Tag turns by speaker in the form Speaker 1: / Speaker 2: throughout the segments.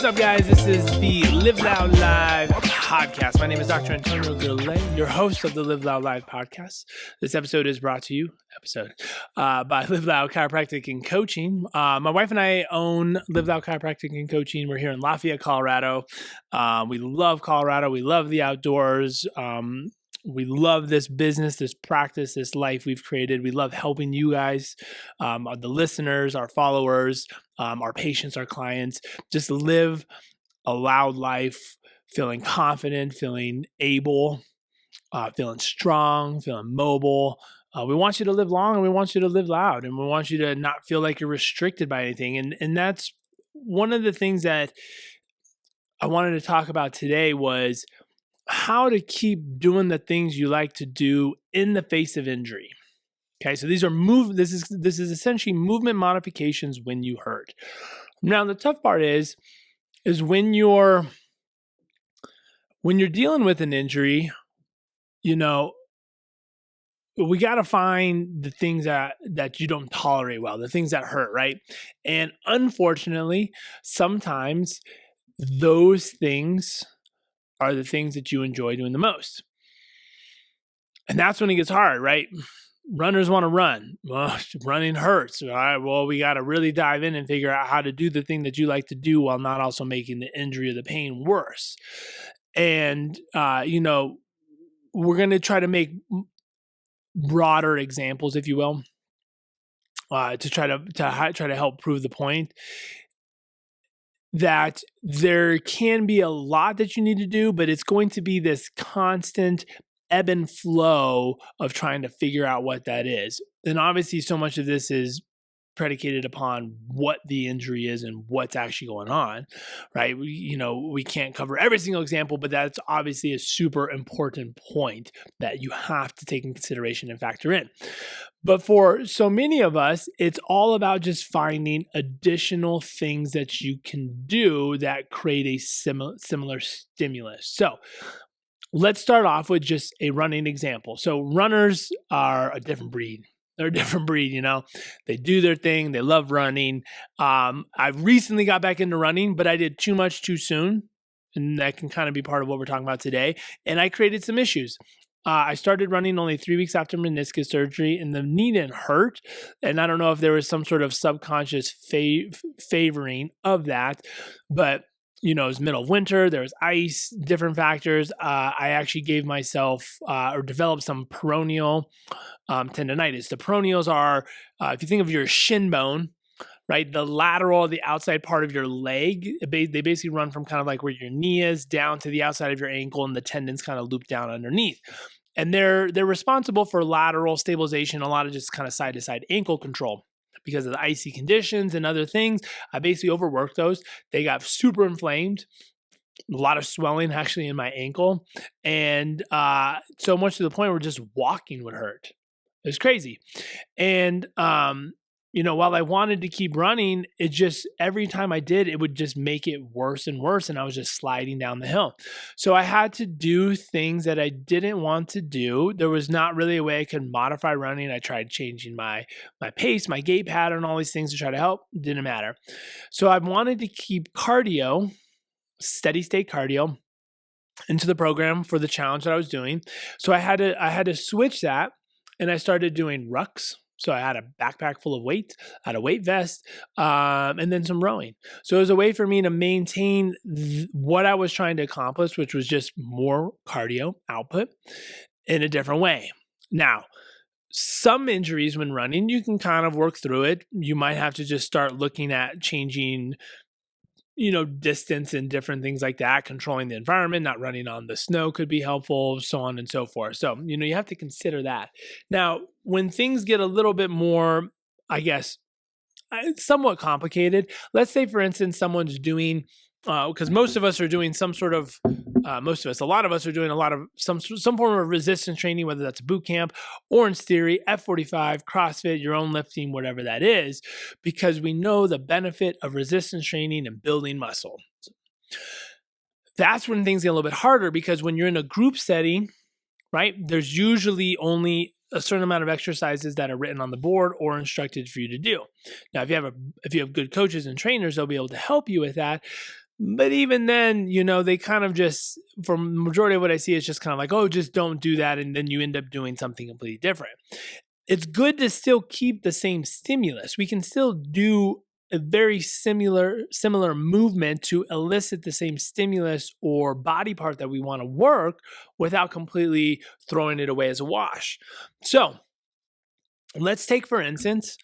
Speaker 1: up, guys? This is the Live Loud Live podcast. My name is Dr. Antonio Gurley, your host of the Live Loud Live podcast. This episode is brought to you by Live Loud Chiropractic and Coaching. My wife and I own Live Loud Chiropractic and Coaching. We're here in Lafayette, Colorado. We love Colorado. We love the outdoors. We love this business, this practice, this life we've created. We love helping you guys, the listeners, our followers, our patients, our clients, just live a loud life, feeling confident, feeling able, feeling strong, feeling mobile. We want you to live long and we want you to live loud and we want you to not feel like you're restricted by anything. And that's one of the things that I wanted to talk about today was how to keep doing the things you like to do in the face of injury. Okay, so these are this is essentially movement modifications when you hurt. Now, the tough part is when you're dealing with an injury, we got to find the things that you don't tolerate well, the things that hurt, right? And unfortunately, sometimes those things are the things that you enjoy doing the most. And that's when it gets hard, right? Runners want to run. Well, running hurts. All right, well, we got to really dive in and figure out how to do the thing that you like to do while not also making the injury or the pain worse. And, we're going to try to make broader examples, if you will, to try to help prove the point that there can be a lot that you need to do, but it's going to be this constant ebb and flow of trying to figure out what that is. And obviously, so much of this is predicated upon what the injury is and what's actually going on, right? We can't cover every single example, but that's obviously a super important point that you have to take in consideration and factor in. But for so many of us, it's all about just finding additional things that you can do that create a similar stimulus. So let's start off with just a running example. So runners are a different breed. They're a different breed, They do their thing. They love running. I recently got back into running, but I did too much too soon. And that can kind of be part of what we're talking about today. And I created some issues. I started running only 3 weeks after meniscus surgery, and the knee didn't hurt. And I don't know if there was some sort of subconscious favoring of that, but it was middle of winter, there was ice, different factors. I actually gave myself or developed some peroneal tendonitis. The peroneals are, if you think of your shin bone, right, the outside part of your leg, they basically run from kind of like where your knee is down to the outside of your ankle, and the tendons kind of loop down underneath. And they're responsible for lateral stabilization, a lot of just kind of side-to-side ankle control. Because of the icy conditions and other things, I basically overworked those. They got super inflamed, a lot of swelling actually in my ankle. And so much to the point where just walking would hurt. It was crazy. And, while I wanted to keep running, it just, every time I did, it would just make it worse and worse. And I was just sliding down the hill. So I had to do things that I didn't want to do. There was not really a way I could modify running. I tried changing my pace, my gait pattern, all these things to try to help. Didn't matter. So I wanted to keep cardio, steady state cardio, into the program for the challenge that I was doing. So I had to switch that, and I started doing rucks. So I had a backpack full of weight, I had a weight vest, and then some rowing. So it was a way for me to maintain what I was trying to accomplish, which was just more cardio output in a different way. Now, some injuries when running, you can kind of work through it. You might have to just start looking at changing distance and different things like that, controlling the environment, not running on the snow could be helpful, so on and so forth. So, you have to consider that. Now, when things get a little bit more, I guess, somewhat complicated, let's say, for instance, someone's doing, because most of us are doing some sort of, a lot of us are doing a lot of some form of resistance training, whether that's boot camp, Orange Theory, F45, CrossFit, your own lifting, whatever that is, because we know the benefit of resistance training and building muscle. That's when things get a little bit harder, because when you're in a group setting, right, there's usually only a certain amount of exercises that are written on the board or instructed for you to do. Now, if you have good coaches and trainers, they'll be able to help you with that. But even then, they kind of just, from the majority of what I see, it's just kind of like, oh, just don't do that. And then you end up doing something completely different. It's good to still keep the same stimulus. We can still do a very similar movement to elicit the same stimulus or body part that we want to work without completely throwing it away as a wash. So let's take, for instance,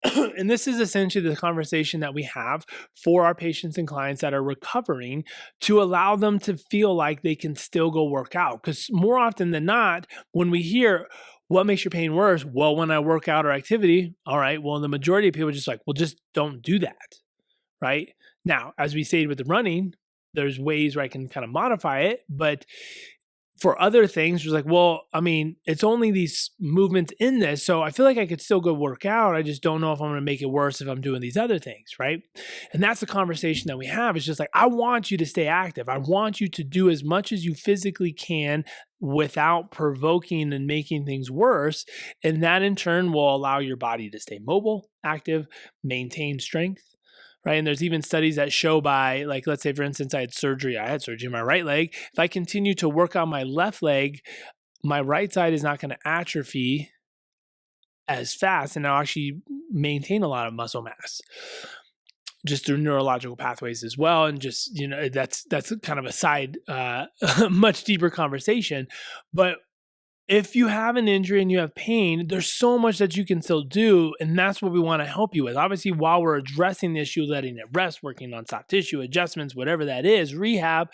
Speaker 1: and this is essentially the conversation that we have for our patients and clients that are recovering, to allow them to feel like they can still go work out. Because more often than not, when we hear, what makes your pain worse? Well, when I work out or activity. All right. Well, the majority of people are just like, well, just don't do that. Right. Now, as we stated with the running, there's ways where I can kind of modify it, but for other things, it's like, well, I mean, it's only these movements in this, so I feel like I could still go work out. I just don't know if I'm going to make it worse if I'm doing these other things, right? And that's the conversation that we have. It's just like, I want you to stay active. I want you to do as much as you physically can without provoking and making things worse. And that in turn will allow your body to stay mobile, active, maintain strength. Right. And there's even studies that show by, like, let's say, for instance, I had surgery in my right leg. If I continue to work on my left leg, my right side is not going to atrophy as fast, and I'll actually maintain a lot of muscle mass just through neurological pathways as well. And just, that's kind of a side, much deeper conversation. But if you have an injury and you have pain, there's so much that you can still do, and that's what we want to help you with. Obviously, while we're addressing the issue, letting it rest, working on soft tissue adjustments, whatever that is, rehab,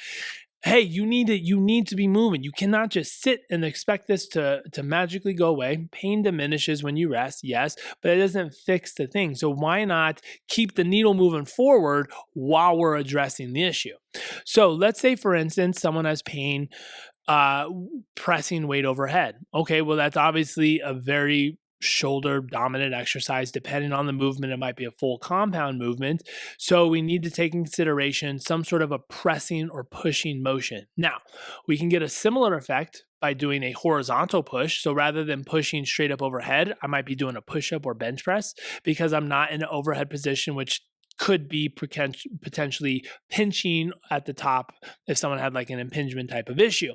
Speaker 1: hey, you need to be moving. You cannot just sit and expect this to magically go away. Pain diminishes when you rest, yes, but it doesn't fix the thing. So why not keep the needle moving forward while we're addressing the issue? So let's say, for instance, someone has pain pressing weight overhead. Okay, well, that's obviously a very shoulder dominant exercise. Depending on the movement, it might be a full compound movement. So we need to take in consideration some sort of a pressing or pushing motion. Now, we can get a similar effect by doing a horizontal push. So rather than pushing straight up overhead, I might be doing a push-up or bench press because I'm not in an overhead position, which could be potentially pinching at the top if someone had like an impingement type of issue.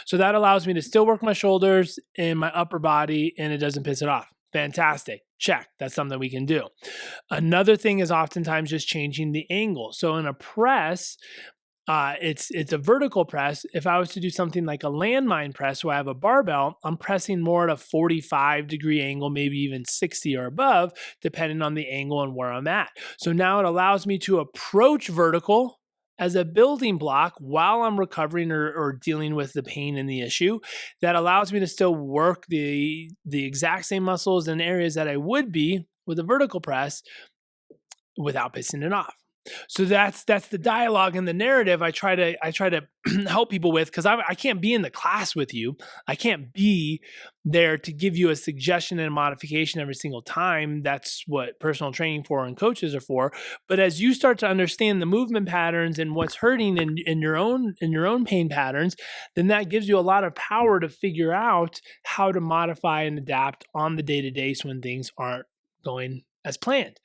Speaker 1: So that allows me to still work my shoulders and my upper body, and it doesn't piss it off. Fantastic. Check. That's something we can do. Another thing is oftentimes just changing the angle. So in a press, it's a vertical press. If I was to do something like a landmine press where I have a barbell, I'm pressing more at a 45-degree angle, maybe even 60 or above, depending on the angle and where I'm at. So now it allows me to approach vertical as a building block while I'm recovering or dealing with the pain and the issue. That allows me to still work the exact same muscles and areas that I would be with a vertical press without pissing it off. So that's the dialogue and the narrative I try to help people with, because I can't be in the class with you. I can't be there to give you a suggestion and a modification every single time. That's what personal training for and coaches are for. But as you start to understand the movement patterns and what's hurting in your own pain patterns, then that gives you a lot of power to figure out how to modify and adapt on the day-to-day when things aren't going as planned.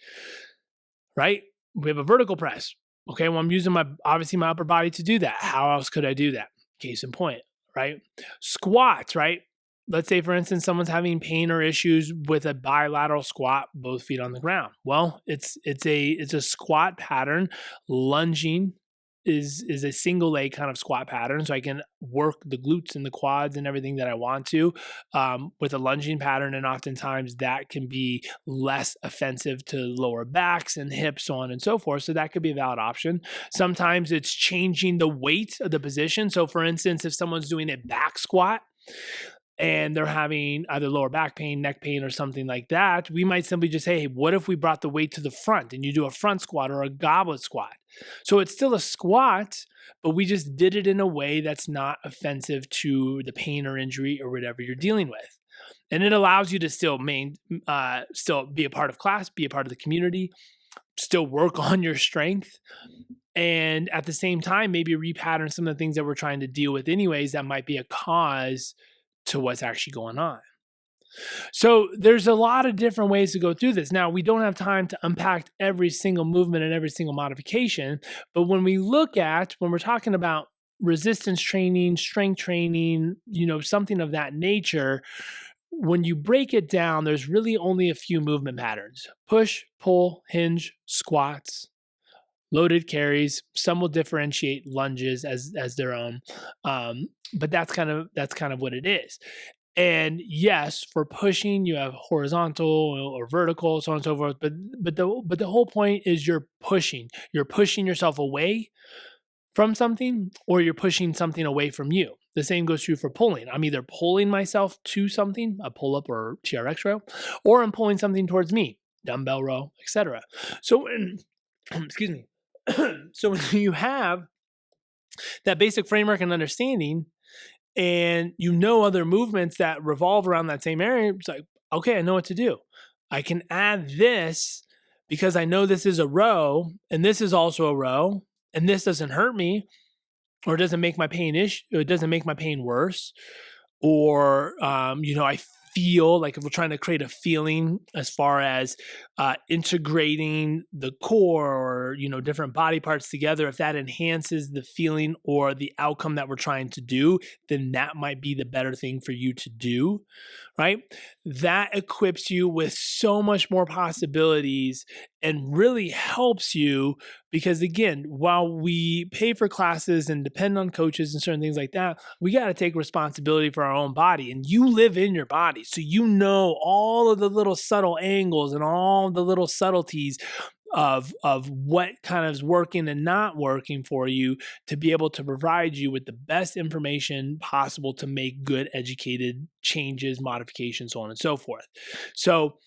Speaker 1: Right? We have a vertical press. Okay, well, I'm using my upper body to do that. How else could I do that? Case in point, right? Squats, right? Let's say, for instance, someone's having pain or issues with a bilateral squat, both feet on the ground. Well, it's a squat pattern. Lunging is a single leg kind of squat pattern, so I can work the glutes and the quads and everything that I want to with a lunging pattern, and oftentimes that can be less offensive to lower backs and hips, so on and so forth. So that could be a valid option. Sometimes it's changing the weight of the position. So for instance, if someone's doing a back squat and they're having either lower back pain, neck pain, or something like that, we might simply just say, hey, what if we brought the weight to the front and you do a front squat or a goblet squat? So it's still a squat, but we just did it in a way that's not offensive to the pain or injury or whatever you're dealing with. And it allows you to still be a part of class, be a part of the community, still work on your strength, and at the same time, maybe repattern some of the things that we're trying to deal with anyways that might be a cause to what's actually going on. So there's a lot of different ways to go through this. Now, we don't have time to unpack every single movement and every single modification, but when we're talking about resistance training, strength training, something of that nature, when you break it down, there's really only a few movement patterns: push, pull, hinge, squats, loaded carries. Some will differentiate lunges as their own, but that's kind of what it is. And yes, for pushing, you have horizontal or vertical, so on and so forth. But the whole point is you're pushing yourself away from something, or you're pushing something away from you. The same goes true for pulling. I'm either pulling myself to something, a pull-up or TRX row, or I'm pulling something towards me, dumbbell row, etc. So, excuse me. So when you have that basic framework and understanding, and other movements that revolve around that same area, it's like, okay, I know what to do. I can add this because I know this is a row, and this is also a row, and this doesn't hurt me, or it doesn't make my pain it doesn't make my pain worse, or I feel like, if we're trying to create a feeling as far as integrating the core or different body parts together, if that enhances the feeling or the outcome that we're trying to do, then that might be the better thing for you to do, right? That equips you with so much more possibilities and really helps you, because again, while we pay for classes and depend on coaches and certain things like that, we got to take responsibility for our own body, and you live in your body. So all of the little subtle angles and all the little subtleties of what kind of is working and not working for you, to be able to provide you with the best information possible to make good, educated changes, modifications, so on and so forth. So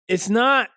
Speaker 1: it's not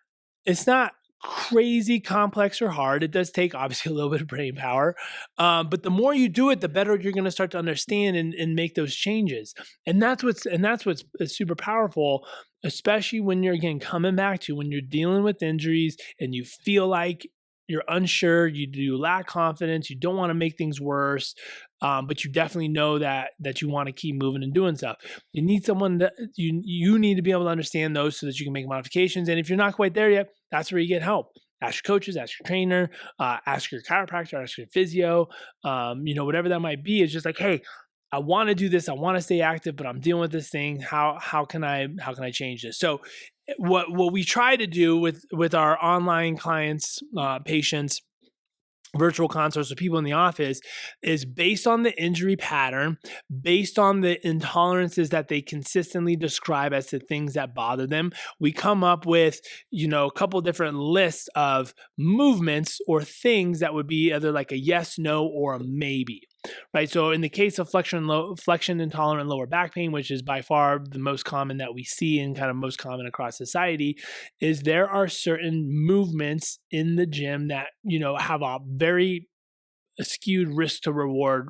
Speaker 1: crazy complex or hard. It does take, obviously, a little bit of brain power, but the more you do it, the better you're going to start to understand and make those changes. And that's what's super powerful, especially when you're, again, coming back to when you're dealing with injuries and you feel like you're unsure, you lack confidence, you don't want to make things worse, but you definitely know that you want to keep moving and doing stuff. You need someone that you need to be able to understand those so that you can make modifications. And if you're not quite there yet, that's where you get help. Ask your coaches, ask your trainer, ask your chiropractor, ask your physio, whatever that might be. It's just like, hey, I want to do this. I want to stay active, but I'm dealing with this thing. How can I change this? So what we try to do with our online clients, patients, virtual consults with people in the office, is based on the injury pattern, based on the intolerances that they consistently describe as to things that bother them. We come up with, a couple different lists of movements or things that would be either like a yes, no, or a maybe. Right. So in the case of flexion intolerant lower back pain, which is by far the most common that we see and kind of most common across society, is there are certain movements in the gym that, have a very skewed risk to reward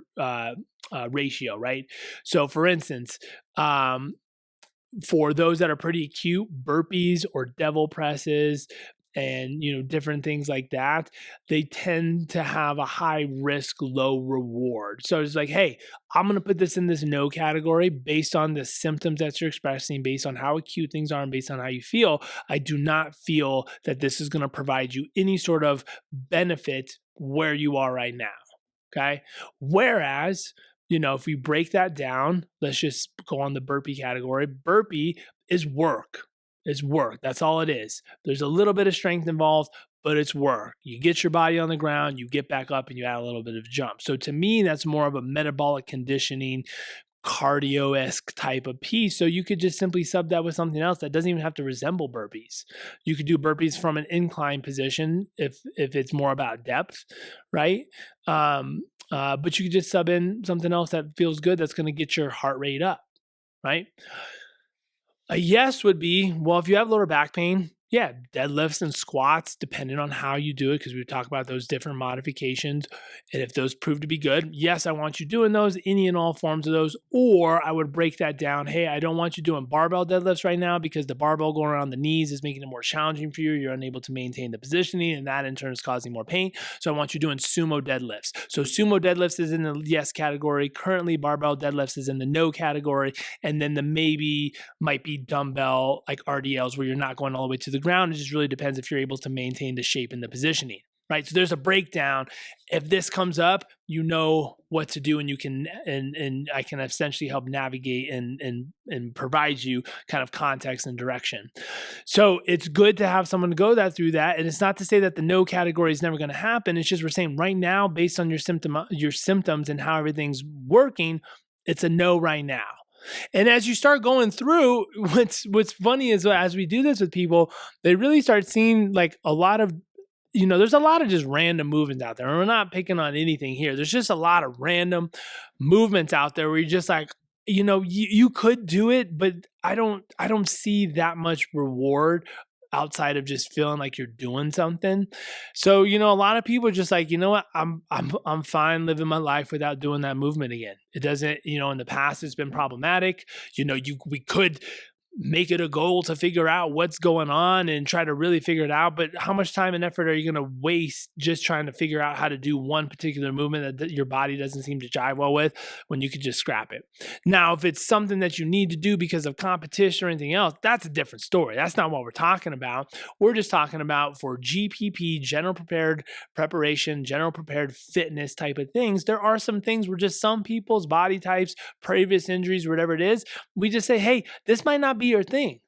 Speaker 1: ratio. Right. So for instance, for those that are pretty acute, burpees or devil presses and different things like that, they tend to have a high risk, low reward. So it's like, hey, I'm going to put this in this no category based on the symptoms that you're expressing, based on how acute things are, and based on how you feel. I do not feel that this is going to provide you any sort of benefit where you are right now. Okay. Whereas, if we break that down, let's just go on the burpee category. Burpee is work. It's work. That's all it is. There's a little bit of strength involved, but it's work. You get your body on the ground, you get back up, and you add a little bit of jump. So to me, that's more of a metabolic conditioning, cardio-esque type of piece. So you could just simply sub that with something else that doesn't even have to resemble burpees. You could do burpees from an incline position if it's more about depth, right? But you could just sub in something else that feels good that's going to get your heart rate up, right? A yes would be, well, if you have lower back pain, deadlifts and squats, depending on how you do it, because we talk about those different modifications. And if those prove to be good, yes, I want you doing those, any and all forms of those. Or I would break that down. Hey, I don't want you doing barbell deadlifts right now because the barbell going around the knees is making it more challenging for you. You're unable to maintain the positioning, and that in turn is causing more pain. So I want you doing sumo deadlifts. So sumo deadlifts is in the yes category. Currently, barbell deadlifts is in the no category. And then the maybe might be dumbbell like RDLs where you're not going all the way to the ground. It just really depends if you're able to maintain the shape and the positioning. Right. So there's a breakdown. If this comes up, you know what to do, and you can, and I can essentially help navigate and provide you kind of context and direction. So it's good to have someone to go through that. And it's not to say that the no category is never going to happen. It's just we're saying right now, based on your symptoms and how everything's working, it's a no right now. And as you start going through, what's funny is as we do this with people, they really start seeing like a lot of, there's a lot of just random movements out there. And we're not picking on anything here. There's just a lot of random movements out there where you're just like, you could do it, but I don't see that much reward outside of just feeling like you're doing something. So, a lot of people are just like, you know what, I'm fine living my life without doing that movement again. It doesn't, in the past it's been problematic. We could make it a goal to figure out what's going on and try to really figure it out. But how much time and effort are you going to waste just trying to figure out how to do one particular movement that your body doesn't seem to jive well with when you could just scrap it? Now, if it's something that you need to do because of competition or anything else, that's a different story. That's not what we're talking about. We're just talking about for GPP, general prepared preparation, general prepared fitness type of things. There are some things where just some people's body types, previous injuries, whatever it is, we just say, hey, this might not be your thing.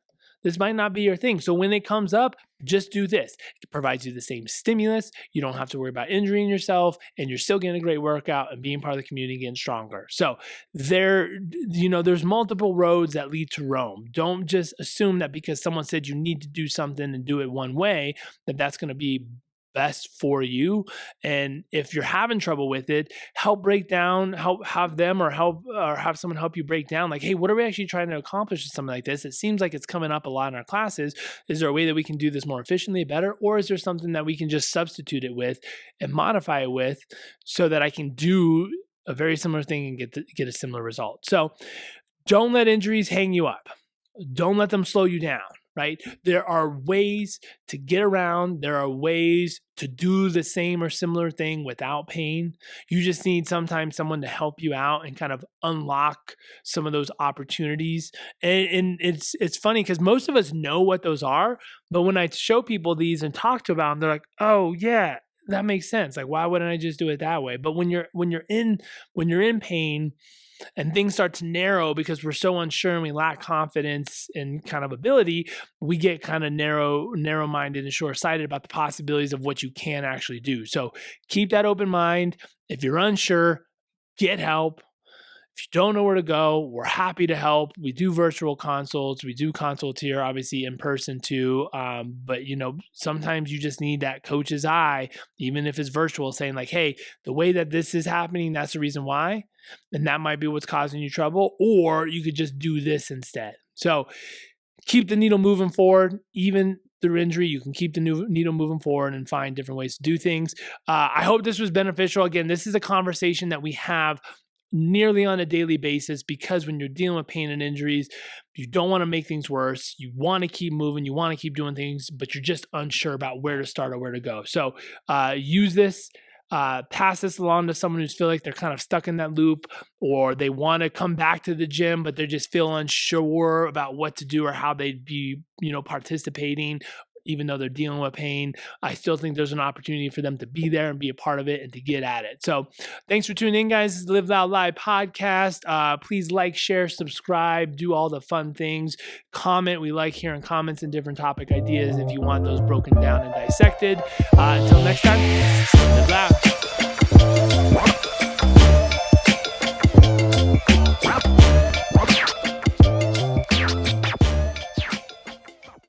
Speaker 1: This might not be your thing. So when it comes up, just do this. It provides you the same stimulus. You don't have to worry about injuring yourself, and you're still getting a great workout and being part of the community, getting stronger. So there's multiple roads that lead to Rome. Don't just assume that because someone said you need to do something and do it one way, that's going to be best for you. And if you're having trouble with it, help have them or have someone help you break down like, hey, what are we actually trying to accomplish with something like this? It seems like it's coming up a lot in our classes. Is there a way that we can do this more efficiently, better? Or is there something that we can just substitute it with and modify it with so that I can do a very similar thing and get a similar result? So don't let injuries hang you up. Don't let them slow you down. Right? There are ways to get around. There are ways to do the same or similar thing without pain. You just need sometimes someone to help you out and kind of unlock some of those opportunities. And it's funny because most of us know what those are, but when I show people these and talk to about them, they're like, oh yeah, that makes sense. Like, why wouldn't I just do it that way? But when you're in pain, and things start to narrow because we're so unsure and we lack confidence and kind of ability, we get kind of narrow-minded and short-sighted about the possibilities of what you can actually do. So keep that open mind. If you're unsure, get help. If you don't know where to go, we're happy to help. We do virtual consults. We do consults here, obviously in person too. But sometimes you just need that coach's eye, even if it's virtual, saying like, hey, the way that this is happening, that's the reason why. And that might be what's causing you trouble. Or you could just do this instead. So keep the needle moving forward. Even through injury, you can keep the needle moving forward and find different ways to do things. I hope this was beneficial. Again, this is a conversation that we have nearly on a daily basis because when you're dealing with pain and injuries, you don't want to make things worse. You want to keep moving. You want to keep doing things, but you're just unsure about where to start or where to go. So use this. Pass this along to someone who's feel like they're kind of stuck in that loop, or they want to come back to the gym, but they just feel unsure about what to do or how they'd be, participating, even though they're dealing with pain. I still think there's an opportunity for them to be there and be a part of it and to get at it. So thanks for tuning in, guys. This is Live Loud Live podcast. Please like, share, subscribe, do all the fun things. Comment. We like hearing comments and different topic ideas if you want those broken down and dissected. Until next time, live loud.